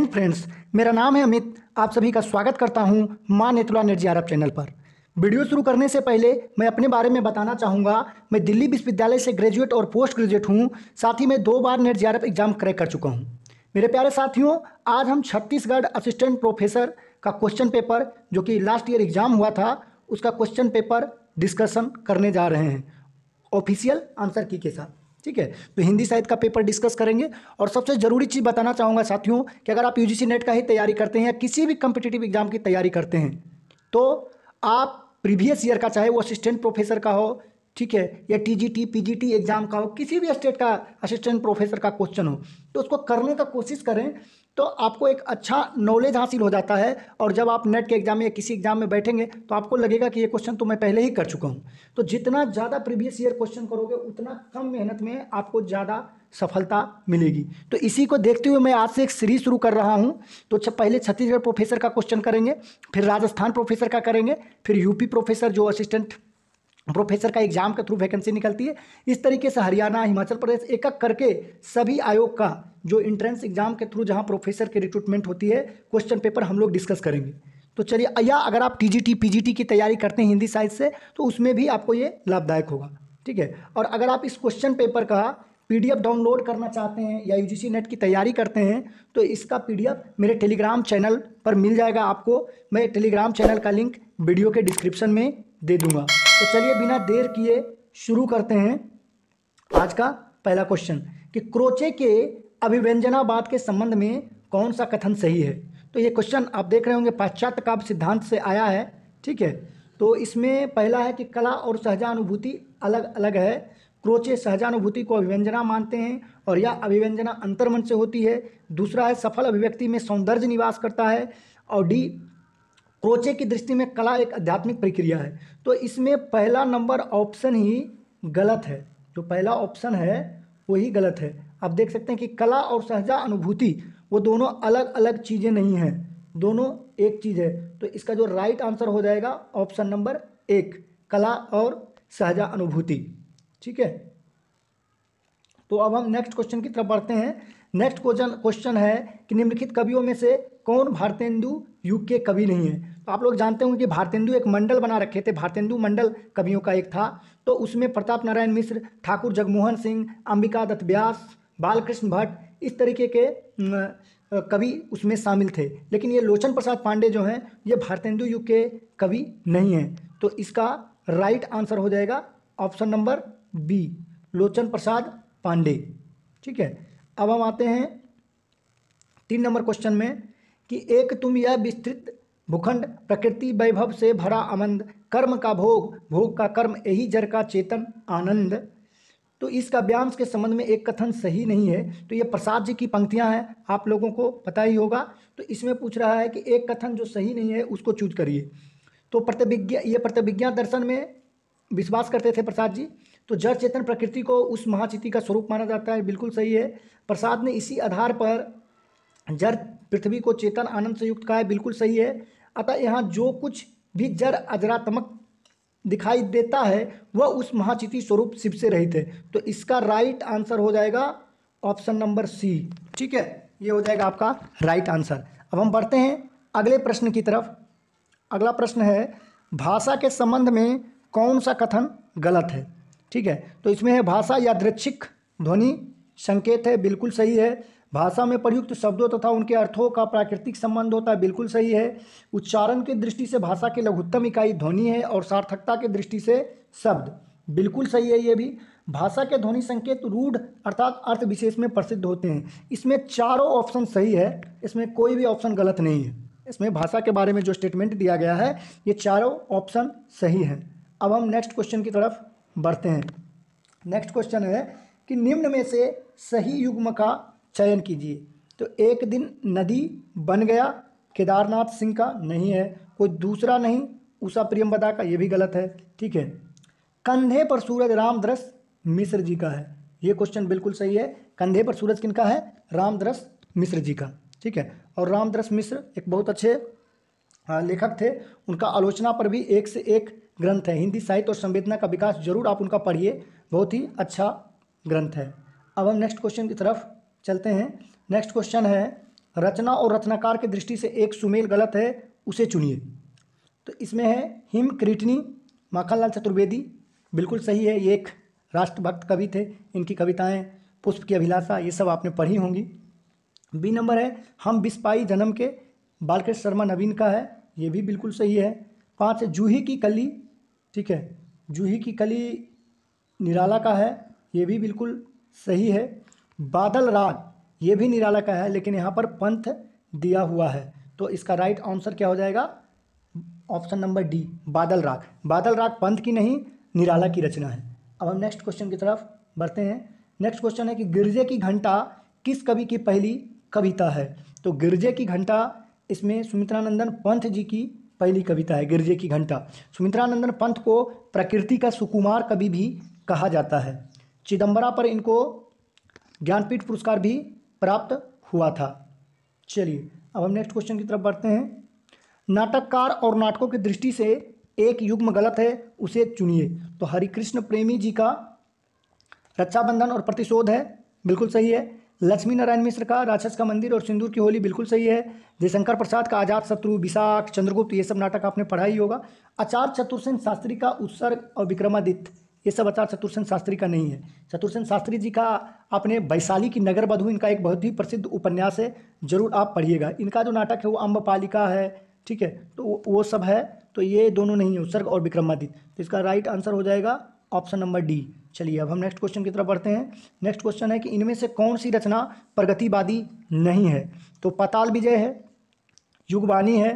Morning friends, मेरा नाम है अमित। आप सभी का स्वागत करता हूं मां नेतुला नेट जेआरएफ चैनल पर। वीडियो शुरू करने से पहले मैं अपने बारे में बताना चाहूँगा। मैं दिल्ली विश्वविद्यालय से ग्रेजुएट और पोस्ट ग्रेजुएट हूँ। साथ ही मैं 2 बार नेट जेआरएफ एग्जाम क्रैक कर चुका हूँ। मेरे प्यारे साथियों, आज हम छत्तीसगढ़ असिस्टेंट प्रोफेसर का क्वेश्चन पेपर, जो कि लास्ट ईयर एग्जाम हुआ था, उसका क्वेश्चन पेपर डिस्कशन करने जा रहे हैं ऑफिशियल आंसर की के साथ। ठीक है, तो हिंदी साहित्य का पेपर डिस्कस करेंगे। और सबसे ज़रूरी चीज़ बताना चाहूँगा साथियों कि अगर आप यूजीसी नेट का ही तैयारी करते हैं या किसी भी कम्पिटिटिव एग्जाम की तैयारी करते हैं, तो आप प्रीवियस ईयर का, चाहे वो असिस्टेंट प्रोफेसर का हो, ठीक है, या टीजीटी पीजीटी एग्जाम का हो, किसी भी स्टेट का असिस्टेंट प्रोफेसर का क्वेश्चन हो, तो उसको करने का कोशिश करें, तो आपको एक अच्छा नॉलेज हासिल हो जाता है। और जब आप नेट के एग्जाम में या किसी एग्जाम में बैठेंगे तो आपको लगेगा कि ये क्वेश्चन तो मैं पहले ही कर चुका हूँ। तो जितना ज़्यादा प्रीवियस ईयर क्वेश्चन करोगे, उतना कम मेहनत में आपको ज़्यादा सफलता मिलेगी। तो इसी को देखते हुए मैं आज से एक सीरीज शुरू कर रहा हूँ। तो पहले छत्तीसगढ़ प्रोफेसर का क्वेश्चन करेंगे, फिर राजस्थान प्रोफेसर का करेंगे, फिर यूपी प्रोफेसर जो असिस्टेंट प्रोफेसर का एग्जाम के थ्रू वैकेंसी निकलती है। इस तरीके से हरियाणा, हिमाचल प्रदेश, एक एक करके सभी आयोग का जो इंट्रेंस एग्जाम के थ्रू जहां प्रोफेसर की रिक्रूटमेंट होती है, क्वेश्चन पेपर हम लोग डिस्कस करेंगे। तो चलिए, या अगर आप टीजीटी पीजीटी की तैयारी करते हैं हिंदी साहित्य से, तो उसमें भी आपको ये लाभदायक होगा। ठीक है, और अगर आप इस क्वेश्चन पेपर का पीडीएफ डाउनलोड करना चाहते हैं या यूजीसी नेट की तैयारी करते हैं, तो इसका पीडीएफ मेरे टेलीग्राम चैनल पर मिल जाएगा आपको। मैं टेलीग्राम चैनल का लिंक वीडियो के डिस्क्रिप्शन में दे दूंगा। तो चलिए, बिना देर किए शुरू करते हैं आज का पहला क्वेश्चन कि क्रोचे के अभिव्यंजनावाद के संबंध में कौन सा कथन सही है। तो ये क्वेश्चन आप देख रहे होंगे पाश्चात्य काव्य सिद्धांत से आया है। ठीक है, तो इसमें पहला है कि कला और सहजानुभूति अलग अलग है। क्रोचे सहजानुभूति को अभिव्यंजना मानते हैं और यह अभिव्यंजना अंतर्मन से होती है। दूसरा है सफल अभिव्यक्ति में सौंदर्य निवास करता है। और डी, क्रोचे की दृष्टि में कला एक आध्यात्मिक प्रक्रिया है। तो इसमें पहला नंबर ऑप्शन ही गलत है। जो पहला ऑप्शन है वही गलत है। आप देख सकते हैं कि कला और सहजा अनुभूति वो दोनों अलग अलग चीज़ें नहीं हैं, दोनों एक चीज़ है। तो इसका जो राइट आंसर हो जाएगा ऑप्शन नंबर 1, कला और सहजा अनुभूति। ठीक है, तो अब हम नेक्स्ट क्वेश्चन की तरफ बढ़ते हैं। नेक्स्ट क्वेश्चन है कि निम्नलिखित कवियों में से कौन भारतेंदु युग के कवि नहीं है। तो आप लोग जानते होंगे कि भारतेंदु एक मंडल बना रखे थे, भारतेंदु मंडल कवियों का एक था। तो उसमें प्रताप नारायण मिश्र, ठाकुर जगमोहन सिंह, अंबिका दत्त व्यास, बालकृष्ण भट्ट, इस तरीके के कवि उसमें शामिल थे। लेकिन ये लोचन प्रसाद पांडे जो हैं, ये भारतेंदु युग के कवि नहीं हैं। तो इसका राइट आंसर हो जाएगा ऑप्शन नंबर बी, लोचन प्रसाद पांडे। ठीक है, अब हम आते हैं 3 नंबर क्वेश्चन में कि एक तुम यह विस्तृत भूखंड प्रकृति वैभव से भरा आनंद, कर्म का भोग, भोग का कर्म, यही जर का चेतन आनंद। तो इसका व्यांश के संबंध में एक कथन सही नहीं है। तो ये प्रसाद जी की पंक्तियां हैं, आप लोगों को पता ही होगा। तो इसमें पूछ रहा है कि एक कथन जो सही नहीं है उसको चूज करिए। तो प्रतिविज्ञा दर्शन में विश्वास करते थे प्रसाद जी। तो जड़ चेतन प्रकृति को उस महाचिति का स्वरूप माना जाता है, बिल्कुल सही है। प्रसाद ने इसी आधार पर जड़ पृथ्वी को चेतन आनंद से युक्त कहा है, बिल्कुल सही है। अतः यहाँ जो कुछ भी जड़ अजरात्मक दिखाई देता है वह उस महाचिति स्वरूप शिव से रहित है। तो इसका राइट आंसर हो जाएगा ऑप्शन नंबर सी। ठीक है, ये हो जाएगा आपका राइट आंसर। अब हम बढ़ते हैं अगले प्रश्न की तरफ। अगला प्रश्न है भाषा के संबंध में कौन सा कथन गलत है। ठीक है, तो इसमें है भाषा यादृच्छिक ध्वनि संकेत है, बिल्कुल सही है। भाषा में प्रयुक्त शब्दों तथा उनके अर्थों का प्राकृतिक संबंध होता है, बिल्कुल सही है। उच्चारण की दृष्टि से भाषा की लघुत्तम इकाई ध्वनि है और सार्थकता की दृष्टि से शब्द, बिल्कुल सही है ये भी। भाषा के ध्वनि संकेत रूढ़ अर्थात अर्थ विशेष में प्रसिद्ध होते हैं। इसमें चारों ऑप्शन सही है, इसमें कोई भी ऑप्शन गलत नहीं है। इसमें भाषा के बारे में जो स्टेटमेंट दिया गया है ये चारों ऑप्शन सही है। अब हम नेक्स्ट क्वेश्चन की तरफ बढ़ते हैं। नेक्स्ट क्वेश्चन है कि निम्न में से सही युग्म का चयन कीजिए। तो एक दिन नदी बन गया, केदारनाथ सिंह का नहीं है। कोई दूसरा नहीं, उषा प्रियंवदा का, ये भी गलत है। ठीक है, कंधे पर सूरज रामदरस मिश्र जी का है, ये क्वेश्चन बिल्कुल सही है। कंधे पर सूरज किनका है? रामदरस मिश्र जी का। ठीक है, और रामदरस मिश्र एक बहुत अच्छे लेखक थे। उनका आलोचना पर भी एक से एक ग्रंथ है। हिंदी साहित्य और संवेदना का विकास, जरूर आप उनका पढ़िए, बहुत ही अच्छा ग्रंथ है। अब हम नेक्स्ट क्वेश्चन की तरफ चलते हैं। नेक्स्ट क्वेश्चन है रचना और रचनाकार की दृष्टि से एक सुमेल गलत है, उसे चुनिए। तो इसमें है हिम कृष्णी, माखनलाल चतुर्वेदी, बिल्कुल सही है, ये एक राष्ट्रभक्त कवि थे, इनकी कविताएं पुष्प की अभिलाषा ये सब आपने पढ़ी होंगी। बी नंबर है हम बिस पाई जन्म के, बालकृष्ण शर्मा नवीन का है, ये भी बिल्कुल सही है। 5 है जूही की कली, ठीक है, जूही की कली निराला का है, ये भी बिल्कुल सही है। बादल राग, ये भी निराला का है, लेकिन यहाँ पर पंथ दिया हुआ है, तो इसका राइट आंसर क्या हो जाएगा, ऑप्शन नंबर डी, बादल राग। बादल राग पंथ की नहीं, निराला की रचना है। अब हम नेक्स्ट क्वेश्चन की तरफ बढ़ते हैं। नेक्स्ट क्वेश्चन है कि गिरजे की घंटा किस कवि की पहली कविता है। तो गिरजे की घंटा, इसमें सुमित्रानंदन पंत जी की पहली कविता है गिरजे की घंटा। सुमित्रानंदन पंत को प्रकृति का सुकुमार कवि भी कहा जाता है। चिदम्बरा पर इनको ज्ञानपीठ पुरस्कार भी प्राप्त हुआ था। चलिए अब हम नेक्स्ट क्वेश्चन की तरफ बढ़ते हैं। नाटककार और नाटकों की दृष्टि से एक युग्म गलत है, उसे चुनिए। तो हरिकृष्ण प्रेमी जी का रक्षाबंधन और प्रतिशोध है, बिल्कुल सही है। लक्ष्मी नारायण मिश्र का राक्षस का मंदिर और सिंदूर की होली, बिल्कुल सही है। जयशंकर प्रसाद का आजाद शत्रु, विशाख, चंद्रगुप्त, ये सब नाटक आपने पढ़ा ही होगा। आचार्य चतुर्सेन शास्त्री का उत्सर्ग और विक्रमादित्य, ये सब आचार्य चतुर्सेन शास्त्री का नहीं है। चतुर्सेन शास्त्री जी का आपने वैशाली की नगर बधू, इनका एक बहुत ही प्रसिद्ध उपन्यास है, जरूर आप पढ़िएगा। इनका जो नाटक है वो अम्बपालिका है, ठीक है, तो वो सब है, तो ये दोनों नहीं है, उत्सर्ग और विक्रमादित्य। तो इसका राइट आंसर हो जाएगा ऑप्शन नंबर डी। चलिए अब हम नेक्स्ट क्वेश्चन की तरफ बढ़ते हैं। नेक्स्ट क्वेश्चन है कि इनमें से कौन सी रचना प्रगतिवादी नहीं है। तो पाताल विजय है, युगबानी है,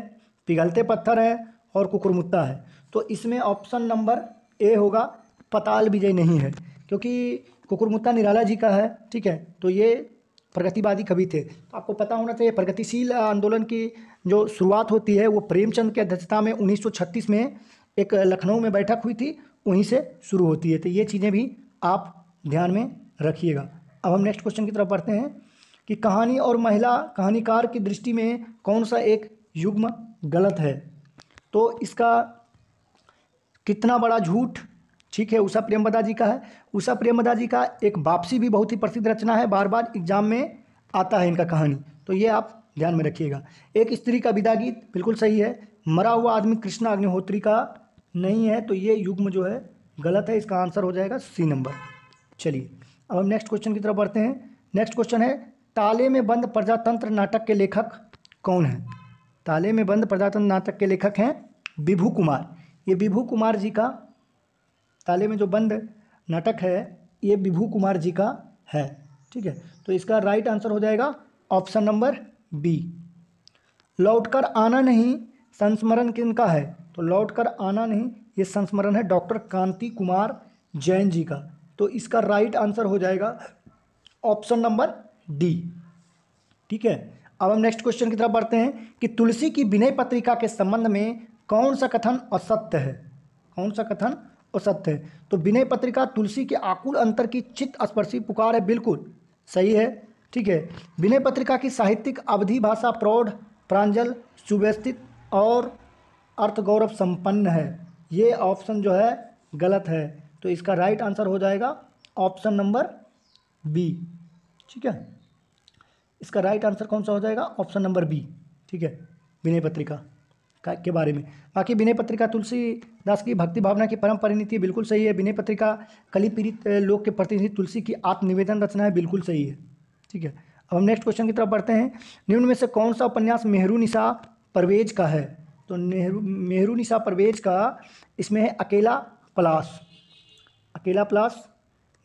पिघलते पत्थर है और कुकुरमुत्ता है। तो इसमें ऑप्शन नंबर ए होगा, पाताल विजय नहीं है, क्योंकि कुकुरमुत्ता निराला जी का है, ठीक है, तो ये प्रगतिवादी कवि थे। तो आपको पता होना चाहिए प्रगतिशील आंदोलन की जो शुरुआत होती है वो प्रेमचंद की अध्यक्षता में 1936 में एक लखनऊ में बैठक हुई थी, वहीं से शुरू होती है। तो ये चीज़ें भी आप ध्यान में रखिएगा। अब हम नेक्स्ट क्वेश्चन की तरफ बढ़ते हैं कि कहानी और महिला कहानीकार की दृष्टि में कौन सा एक युग्म गलत है। तो इसका कितना बड़ा झूठ, ठीक है, उषा प्रेमवदा जी का है। उषा प्रेमवदा जी का एक वापसी भी बहुत ही प्रसिद्ध रचना है, बार बार एग्जाम में आता है इनका कहानी, तो ये आप ध्यान में रखिएगा। एक स्त्री का विदा गीत, बिल्कुल सही है। मरा हुआ आदमी कृष्णा अग्निहोत्री का नहीं है, तो ये युग्म जो है गलत है, इसका आंसर हो जाएगा सी नंबर। चलिए अब हम नेक्स्ट क्वेश्चन की तरफ बढ़ते हैं। नेक्स्ट क्वेश्चन है ताले में बंद प्रजातंत्र नाटक के लेखक कौन है। ताले में बंद प्रजातंत्र नाटक के लेखक हैं विभू कुमार। ये विभू कुमार जी का, ताले में जो बंद नाटक है ये विभू कुमार जी का है, ठीक है, तो इसका राइट आंसर हो जाएगा ऑप्शन नंबर बी। लौटकर आना नहीं संस्मरण किनका है। तो लौटकर आना नहीं, ये संस्मरण है डॉक्टर कांति कुमार जैन जी का, तो इसका राइट आंसर हो जाएगा ऑप्शन नंबर डी, ठीक है। अब हम नेक्स्ट क्वेश्चन की तरफ बढ़ते हैं कि तुलसी की विनय पत्रिका के संबंध में कौन सा कथन असत्य है। कौन सा कथन असत्य है। तो विनय पत्रिका तुलसी के आकुल अंतर की चित्त स्पर्शी पुकार है, बिल्कुल सही है, ठीक है। विनय पत्रिका की साहित्यिक अवधि भाषा प्रौढ़, प्रांजल, सुव्यवस्थित और अर्थ गौरव संपन्न है। ये ऑप्शन जो है गलत है, तो इसका राइट आंसर हो जाएगा ऑप्शन नंबर बी, ठीक है। इसका राइट आंसर कौन सा हो जाएगा, ऑप्शन नंबर बी, ठीक है, विनय पत्रिका के बारे में। बाकी विनय पत्रिका तुलसीदास की भक्ति भावना की परम परिणति, बिल्कुल सही है। विनय पत्रिका कली पीड़ित लोक के प्रतिनिधि तुलसी की आत्मनिवेदन रचना है, बिल्कुल सही है, ठीक है। अब हम नेक्स्ट क्वेश्चन की तरफ बढ़ते हैं। निम्न में से कौन सा उपन्यास मेहरुनिसा परवेज का है। तो मेहरुनिसा परवेज का इसमें है अकेला पलाश। अकेला पलाश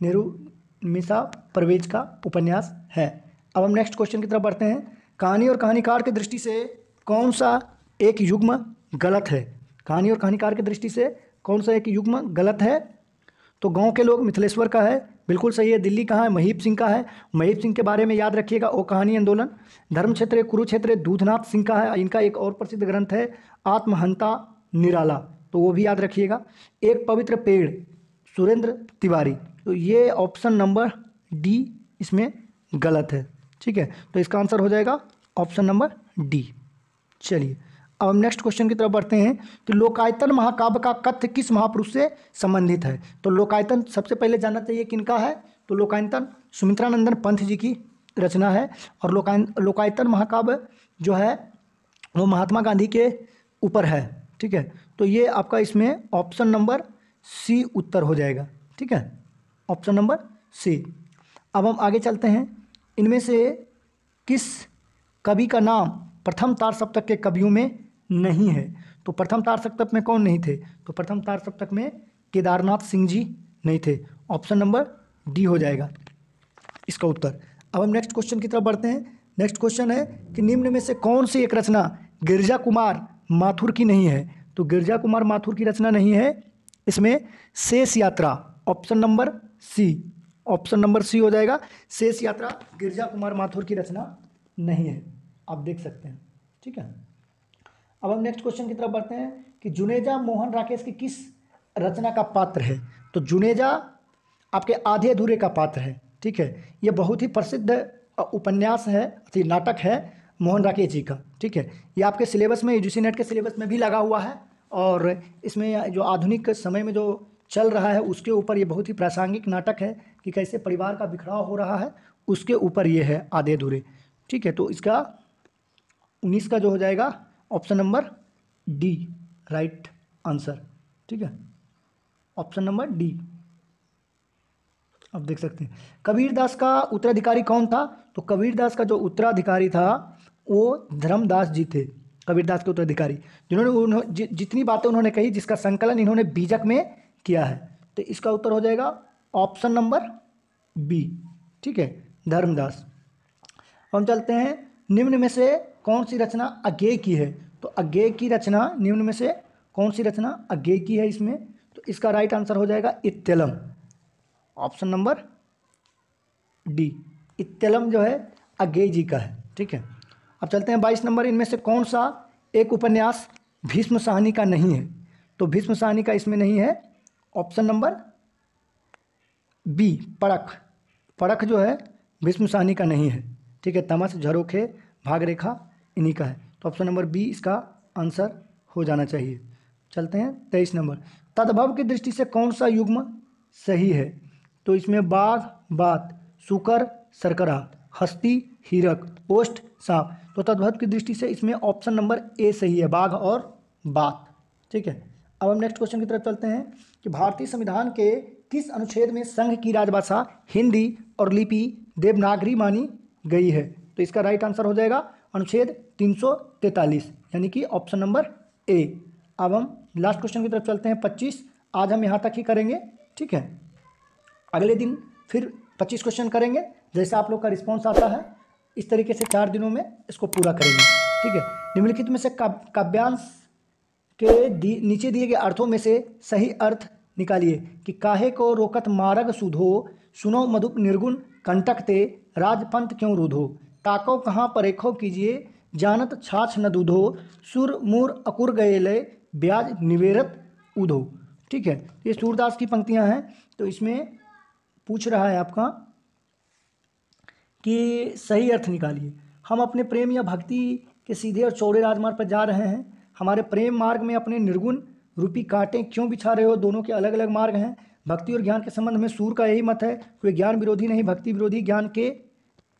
मेहरुनिसा परवेज का उपन्यास है। अब हम नेक्स्ट क्वेश्चन की तरफ बढ़ते हैं। कहानी और कहानीकार की दृष्टि से कौन सा एक युग्म गलत है। कहानी और कहानीकार की दृष्टि से कौन सा एक युग्म गलत है। तो गांव के लोग मिथिलेश्वर का है, बिल्कुल सही है। दिल्ली कहाँ है, महीप सिंह का है। महीप सिंह के बारे में याद रखिएगा, ओ कहानी आंदोलन। धर्म क्षेत्र कुरुक्षेत्र दूधनाथ सिंह का है, इनका एक और प्रसिद्ध ग्रंथ है आत्महंता निराला, तो वो भी याद रखिएगा। एक पवित्र पेड़ सुरेंद्र तिवारी, तो ये ऑप्शन नंबर डी इसमें गलत है, ठीक है, तो इसका आंसर हो जाएगा ऑप्शन नंबर डी। चलिए अब हम नेक्स्ट क्वेश्चन की तरफ बढ़ते हैं। तो लोकायतन महाकाव्य का कथ्य किस महापुरुष से संबंधित है। तो लोकायतन सबसे पहले जानना चाहिए किनका है। तो लोकायतन सुमित्रानंदन पंत जी की रचना है। और लोकायतन महाकाव्य जो है वो महात्मा गांधी के ऊपर है। ठीक है, तो ये आपका इसमें ऑप्शन नंबर सी उत्तर हो जाएगा। ठीक है, ऑप्शन नंबर सी। अब हम आगे चलते हैं। इनमें से किस कवि का नाम प्रथम तार सप्तक के कवियों में नहीं है? तो प्रथम तार सप्तक में कौन नहीं थे? तो प्रथम तार सप्तक में केदारनाथ सिंह जी नहीं थे। ऑप्शन नंबर डी हो जाएगा इसका उत्तर। अब हम नेक्स्ट क्वेश्चन की तरफ बढ़ते हैं। नेक्स्ट क्वेश्चन है कि निम्न में से कौन सी एक रचना गिरजा कुमार माथुर की नहीं है? तो गिरजा कुमार माथुर की रचना नहीं है इसमें शेष यात्रा। Option number C, option number C हो जाएगा। शेष यात्रा गिरजा कुमार माथुर की रचना नहीं है, आप देख सकते हैं। ठीक है, अब हम नेक्स्ट क्वेश्चन की तरफ बढ़ते हैं कि जुनेजा मोहन राकेश की किस रचना का पात्र है? तो जुनेजा आपके आधे अधूरे का पात्र है। ठीक है, ये बहुत ही प्रसिद्ध उपन्यास है, नाटक है मोहन राकेश जी का। ठीक है, ये आपके सिलेबस में, यूजीसी नेट के सिलेबस में भी लगा हुआ है और इसमें जो आधुनिक समय में जो चल रहा है उसके ऊपर ये बहुत ही प्रासंगिक नाटक है कि कैसे परिवार का बिखराव हो रहा है, उसके ऊपर ये है आधे अधूरे। ठीक है, तो इसका 19 का जो हो जाएगा option number D right answer. ठीक है, ऑप्शन नंबर डी आप देख सकते हैं। कबीरदास का उत्तराधिकारी कौन था? तो कबीरदास का जो उत्तराधिकारी था वो धर्मदास जी थे। कबीरदास के उत्तराधिकारी जिन्होंने जितनी बातें उन्होंने कही, जिसका संकलन इन्होंने बीजक में किया है, तो इसका उत्तर हो जाएगा ऑप्शन नंबर बी। ठीक है, धर्मदास। हम चलते हैं, निम्न में से कौन सी रचना अज्ञेय की है? तो अज्ञेय की रचना, निम्न में से कौन सी रचना अज्ञेय की है इसमें? तो इसका राइट आंसर हो जाएगा इत्तेलम, ऑप्शन नंबर डी। इत्तेलम जो है अज्ञेय जी का है। ठीक है, अब चलते हैं 22 नंबर। इनमें से कौन सा एक उपन्यास भीष्म साहनी का नहीं है? तो भीष्म साहनी का इसमें नहीं है, ऑप्शन नंबर बी परख। परख जो है भीष्म साहनी का नहीं है। ठीक है, तमस, झरोखे, भागरेखा इन्हीं का है, तो ऑप्शन नंबर बी इसका आंसर हो जाना चाहिए। चलते हैं 23 नंबर। तद्भव की दृष्टि से कौन सा युग्म सही है? तो इसमें बाघ, बात, शुकर, शर्करा, हस्ती, हीरक, ओष्ठ, सांप। तो तद्भव की दृष्टि से इसमें ऑप्शन नंबर ए सही है, बाघ और बात। ठीक है, अब हम नेक्स्ट क्वेश्चन की तरफ चलते हैं कि भारतीय संविधान के किस अनुच्छेद में संघ की राजभाषा हिंदी और लिपि देवनागरी मानी गई है? तो इसका राइट आंसर हो जाएगा अनुच्छेद 343, यानी कि ऑप्शन नंबर ए। अब हम लास्ट क्वेश्चन की तरफ चलते हैं 25। आज हम यहाँ तक ही करेंगे। ठीक है, अगले दिन फिर 25 क्वेश्चन करेंगे। जैसे आप लोग का रिस्पॉन्स आता है इस तरीके से 4 दिनों में इसको पूरा करेंगे। ठीक है, निम्नलिखित में से काव्यांश के नीचे दिए गए अर्थों में से सही अर्थ निकालिए कि काहे को रोकत मारग सुधो, सुनो मधुप निर्गुण कंटक ते, राजपंथ क्यों रूधो, ताको कहाँ परेखो कीजिए, जानत छाछ न दूधो, सुर मूर अकुर गएले, ब्याज निवेरत उधो। ठीक है, ये सूरदास की पंक्तियां हैं। तो इसमें पूछ रहा है आपका कि सही अर्थ निकालिए। हम अपने प्रेम या भक्ति के सीधे और चौड़े राजमार्ग पर जा रहे हैं। हमारे प्रेम मार्ग में अपने निर्गुण रूपी कांटे क्यों बिछा रहे हो? दोनों के अलग अलग मार्ग हैं। भक्ति और ज्ञान के संबंध में सूर का यही मत है, कोई ज्ञान विरोधी नहीं, भक्ति विरोधी ज्ञान के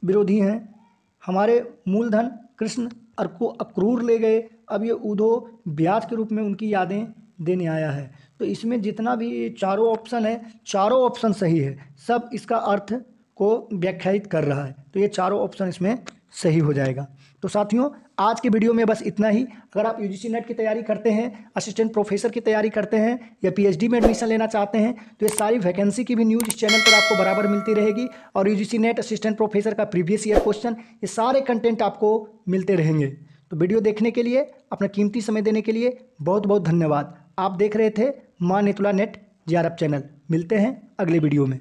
विरोधी हैं। हमारे मूलधन कृष्ण अक्रूर ले गए, अब ये उधो ब्याज के रूप में उनकी यादें देने आया है। तो इसमें जितना भी चारों ऑप्शन है, चारों ऑप्शन सही है, सब इसका अर्थ को व्याख्यायित कर रहा है। तो ये चारों ऑप्शन इसमें सही हो जाएगा। तो साथियों, आज की वीडियो में बस इतना ही। अगर आप यूजीसी नेट की तैयारी करते हैं, असिस्टेंट प्रोफेसर की तैयारी करते हैं या पीएचडी में एडमिशन लेना चाहते हैं, तो ये सारी वैकेंसी की भी न्यूज़ इस चैनल पर आपको बराबर मिलती रहेगी। और यूजीसी नेट असिस्टेंट प्रोफेसर का प्रीवियस ईयर क्वेश्चन, ये सारे कंटेंट आपको मिलते रहेंगे। तो वीडियो देखने के लिए, अपना कीमती समय देने के लिए बहुत बहुत धन्यवाद। आप देख रहे थे माँ नेतुला नेट जेआरएफ चैनल। मिलते हैं अगले वीडियो में।